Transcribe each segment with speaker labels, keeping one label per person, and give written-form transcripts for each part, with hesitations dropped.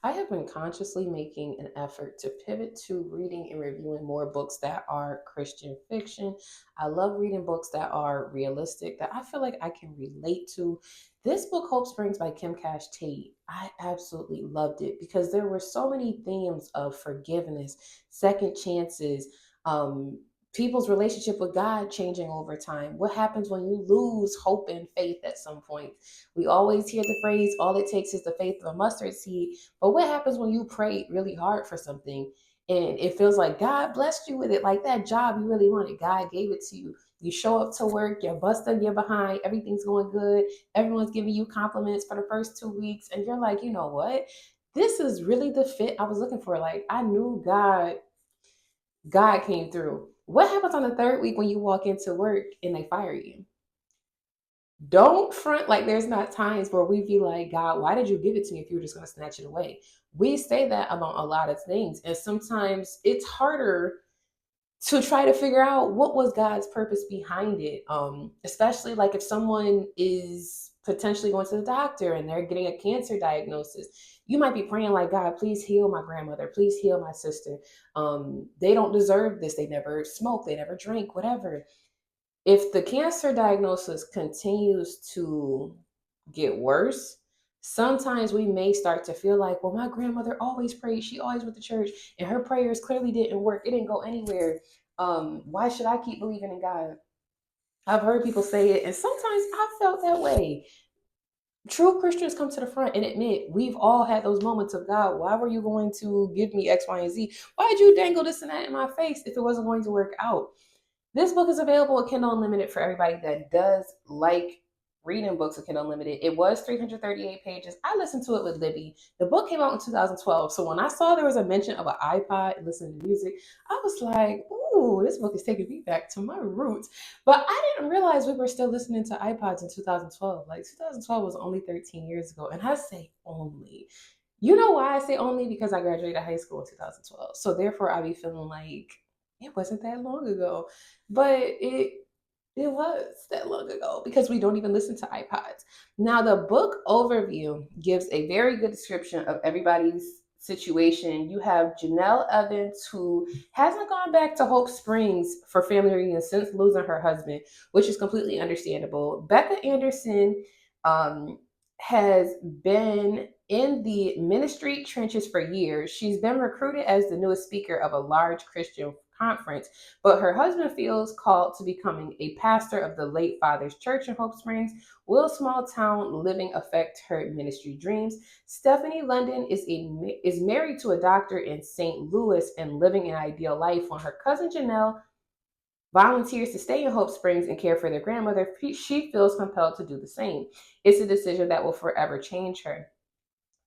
Speaker 1: I have been consciously making an effort to pivot to reading and reviewing more books that are Christian fiction. I love reading books that are realistic, that I feel like I can relate to. This book, Hope Springs by Kim Cash Tate, I absolutely loved it because there were so many themes of forgiveness, second chances, um, people's relationship with God changing over time. What happens when you lose hope and faith at some point? We always hear the phrase, all it takes is the faith of a mustard seed. But what happens when you prayed really hard for something and it feels like God blessed you with it, like that job you really wanted? God gave it to you. You show up to work, you're busting, you're behind, everything's going good. Everyone's giving you compliments for the first 2 weeks. And you're like, you know what? This is really the fit I was looking for. Like I knew God came through. What happens on the third week when you walk into work and they fire you? Don't front like there's not times where we be like, God, why did you give it to me if you were just going to snatch it away? We say that about a lot of things. And sometimes it's harder to try to figure out what was God's purpose behind it. Especially like if someone is potentially going to the doctor and they're getting a cancer diagnosis, you might be praying like, God, please heal my grandmother, please heal my sister. They don't deserve this. They never smoked, they never drank, whatever. If the cancer diagnosis continues to get worse, sometimes we may start to feel like, well, my grandmother always prayed. She always went to church, and her prayers clearly didn't work. It didn't go anywhere. Why should I keep believing in God? I've heard people say it, and sometimes I felt that way. True Christians come to the front and admit we've all had those moments of, God, why were you going to give me X, Y, and Z? Why did you dangle this and that in my face if it wasn't going to work out? This book is available at Kindle Unlimited for everybody that does like reading books at Kindle Unlimited. It was 338 pages. I listened to it with Libby. The book came out in 2012. So when I saw there was a mention of an iPod and listening to music, I was like, ooh, this book is taking me back to my roots. But I didn't realize we were still listening to iPods in 2012. Like 2012 was only 13 years ago. And I say only. You know why I say only? Because I graduated high school in 2012. So therefore I be feeling like it wasn't that long ago. But it was that long ago because we don't even listen to iPods. Now the book overview gives a very good description of everybody's situation. You have Janelle Evans, who hasn't gone back to Hope Springs for family reunions since losing her husband, which is completely understandable. Becca Anderson um, has been in the ministry trenches for years. She's been recruited as the newest speaker of a large Christian conference, but her husband feels called to becoming a pastor of the late father's church in Hope Springs. Will small town living affect her ministry dreams? Stephanie London is married to a doctor in St. Louis and living an ideal life when her cousin Janelle volunteers to stay in Hope Springs and care for their grandmother. She feels compelled to do the same. It's a decision that will forever change her.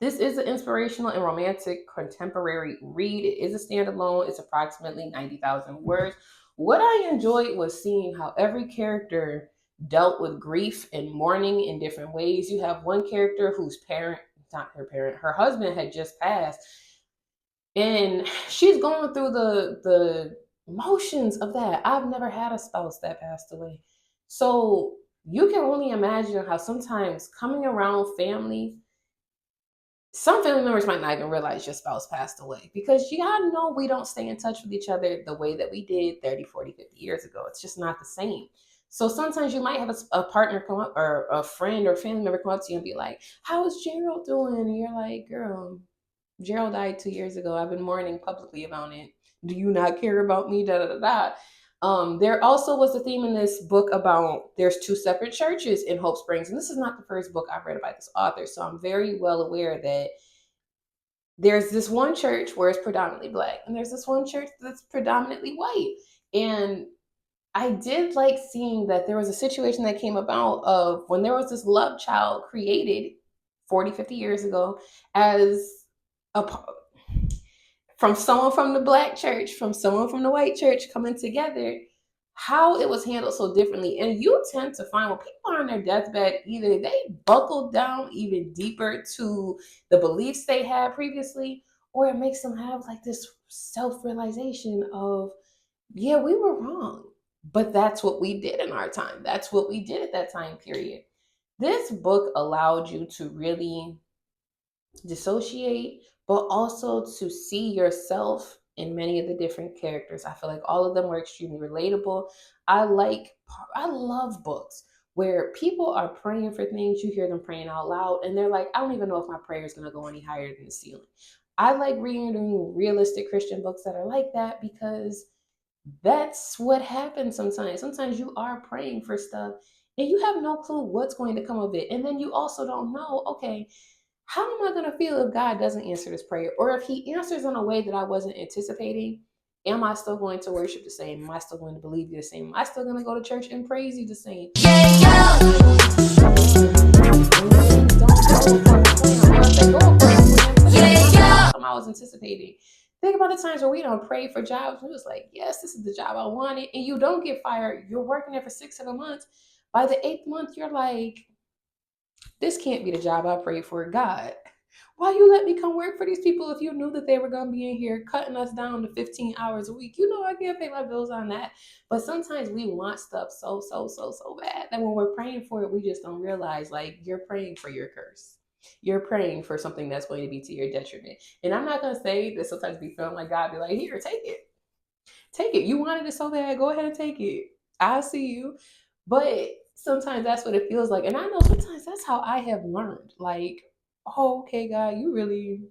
Speaker 1: This is an inspirational and romantic contemporary read. It is a standalone. It's approximately 90,000 words. What I enjoyed was seeing how every character dealt with grief and mourning in different ways. You have one character whose not her parent, her husband had just passed, and she's going through the motions of that. I've never had a spouse that passed away. So you can only imagine how sometimes coming around family, some family members might not even realize your spouse passed away because you gotta know we don't stay in touch with each other the way that we did 30, 40, 50 years ago. It's just not the same. So sometimes you might have a partner come up or a friend or family member come up to you and be like, how is Gerald doing? And you're like, girl, Gerald died 2 years ago. I've been mourning publicly about it. Do you not care about me? Da da da da. There also was a theme in this book about there's two separate churches in Hope Springs, and this is not the first book I've read about this author, so I'm very well aware that there's this one church where it's predominantly black, and there's this one church that's predominantly white. And I did like seeing that there was a situation that came about of when there was this love child created 40, 50 years ago as a from someone from the black church, from someone from the white church coming together, how it was handled so differently. And you tend to find when people are on their deathbed, either they buckle down even deeper to the beliefs they had previously, or it makes them have like this self-realization of, yeah, we were wrong. But that's what we did in our time. That's what we did at that time period. This book allowed you to really dissociate but also to see yourself in many of the different characters. I feel like all of them were extremely relatable. I love books where people are praying for things, you hear them praying out loud, and they're like, I don't even know if my prayer is going to go any higher than the ceiling. I like reading realistic Christian books that are like that because that's what happens sometimes. Sometimes you are praying for stuff and you have no clue what's going to come of it. And then you also don't know, okay, how am I going to feel if God doesn't answer this prayer? Or if he answers in a way that I wasn't anticipating? Am I still going to worship the same? Am I still going to believe you the same? Am I still going to go to church and praise you the same? Yeah, I was anticipating. Think about the times where we don't pray for jobs. We was like, yes, this is the job I wanted. And you don't get fired. You're working there for 6, 7 months. By the 8th month, you're like, this can't be the job I prayed for. God, why you let me come work for these people if you knew that they were going to be in here cutting us down to 15 hours a week? You know I can't pay my bills on that. But sometimes we want stuff so bad that when we're praying for it, we just don't realize, like, you're praying for your curse. You're praying for something that's going to be to your detriment. And I'm not going to say that sometimes we feel like God be like, here, take it. Take it. You wanted it so bad. Go ahead and take it. I see you. But sometimes that's what it feels like. And I know sometimes that's how I have learned. Like, oh, okay, God, you really,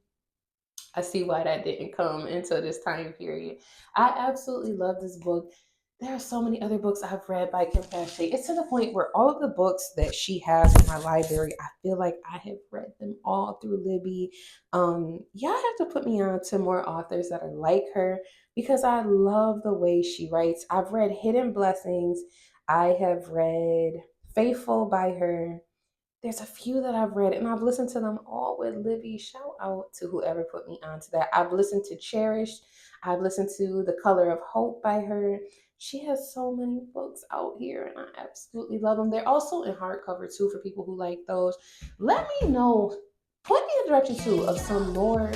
Speaker 1: I see why that didn't come into this time period. I absolutely love this book. There are so many other books I've read by Kim Tate. It's to the point where all of the books that she has in my library, I feel like I have read them all through Libby. Y'all have to put me on to more authors that are like her because I love the way she writes. I've read Hidden Blessings. I have read Faithful by her. There's a few that I've read and I've listened to them all with Libby. Shout out to whoever put me onto that. I've listened to Cherished. I've listened to The Color of Hope by her. She has so many books out here and I absolutely love them. They're also in hardcover too for people who like those. Let me know, point me in the direction too of some more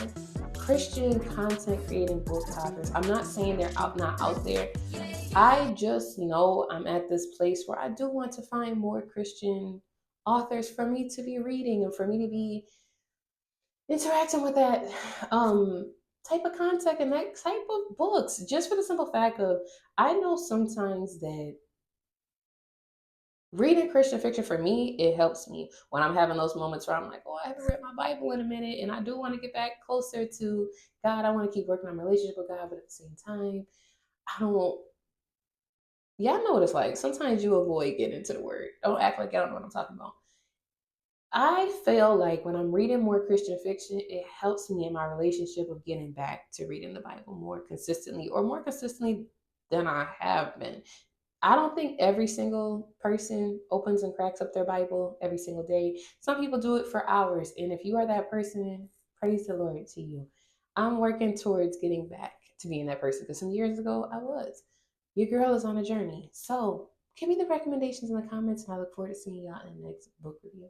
Speaker 1: Christian content creating book authors. I'm not saying they're not out there. I just know I'm at this place where I do want to find more Christian authors for me to be reading and for me to be interacting with that type of content and that type of books. Just for the simple fact of I know sometimes that reading Christian fiction for me, it helps me when I'm having those moments where I'm like, oh, I haven't read my Bible in a minute and I do want to get back closer to God. I want to keep working on my relationship with God, but at the same time, I don't. Yeah, I know what it's like. Sometimes you avoid getting into the word. Don't act like I don't know what I'm talking about. I feel like when I'm reading more Christian fiction, it helps me in my relationship of getting back to reading the Bible more consistently or more consistently than I have been. I don't think every single person opens and cracks up their Bible every single day. Some people do it for hours. And if you are that person, praise the Lord to you. I'm working towards getting back to being that person because some years ago I was. Your girl is on a journey. So give me the recommendations in the comments and I look forward to seeing y'all in the next book review.